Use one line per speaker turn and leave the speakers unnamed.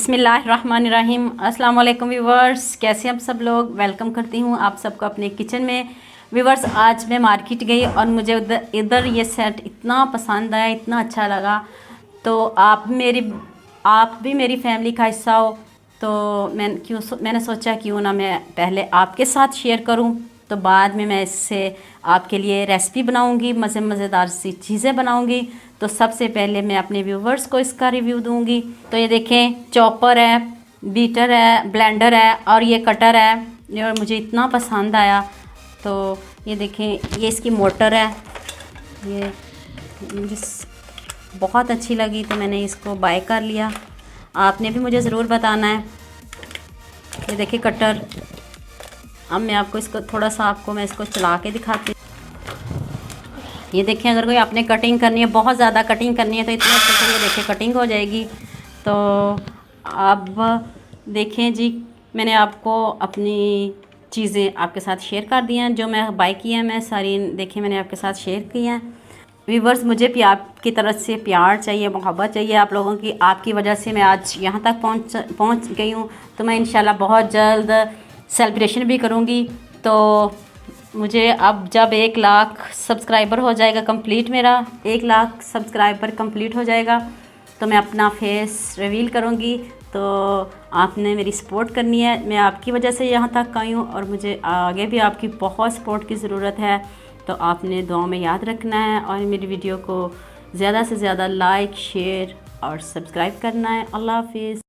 बिस्मिल्लाहिर्रहमानिर्रहीम। अस्सलाम वालेकुम व्यूवर्स, कैसे आप सब लोग। वेलकम करती हूँ आप सबको अपने किचन में। व्यूवर्स, आज मैं मार्केट गई और मुझे इधर ये सेट इतना पसंद आया, इतना अच्छा लगा। तो आप भी मेरी फैमिली का हिस्सा हो, तो मैंने सोचा क्यों ना मैं पहले आपके साथ शेयर करूं, तो बाद में मैं इससे आपके लिए रेसिपी बनाऊंगी, मज़ेदार सी चीज़ें बनाऊंगी। तो सबसे पहले मैं अपने व्यूवर्स को इसका रिव्यू दूंगी। तो ये देखें, चॉपर है, बीटर है, ब्लेंडर है और ये कटर है। और मुझे इतना पसंद आया। तो ये देखें, ये इसकी मोटर है, ये मुझे बहुत अच्छी लगी तो मैंने इसको बाय कर लिया। आपने भी मुझे ज़रूर बताना है। ये देखिए कटर। अब मैं आपको इसको थोड़ा सा मैं इसको चला के दिखाती हूँ। ये देखें, अगर कोई आपने कटिंग करनी है, बहुत ज़्यादा कटिंग करनी है, तो इतने अच्छे से ये देखिए कटिंग हो जाएगी। तो अब देखें जी, मैंने आपको अपनी चीज़ें आपके साथ शेयर कर दी हैं, जो मैं बाय की हैं, मैं सारी देखें मैंने आपके साथ शेयर की हैं। व्यूवर्स, मुझे भी आपकी तरफ से प्यार चाहिए, मोहब्बत चाहिए आप लोगों की। आपकी वजह से मैं आज यहाँ तक पहुँच गई हूँ। तो मैं इंशाल्लाह बहुत जल्द सेलिब्रेशन भी करूँगी। तो मुझे अब जब 1 लाख सब्सक्राइबर हो जाएगा कंप्लीट, मेरा 1 लाख सब्सक्राइबर कंप्लीट हो जाएगा, तो मैं अपना फेस रिवील करूँगी। तो आपने मेरी सपोर्ट करनी है। मैं आपकी वजह से यहाँ तक आई हूँ और मुझे आगे भी आपकी बहुत सपोर्ट की ज़रूरत है। तो आपने दुआ में याद रखना है और मेरी वीडियो को ज़्यादा से ज़्यादा लाइक, शेयर और सब्सक्राइब करना है। अल्लाह हाफिज़।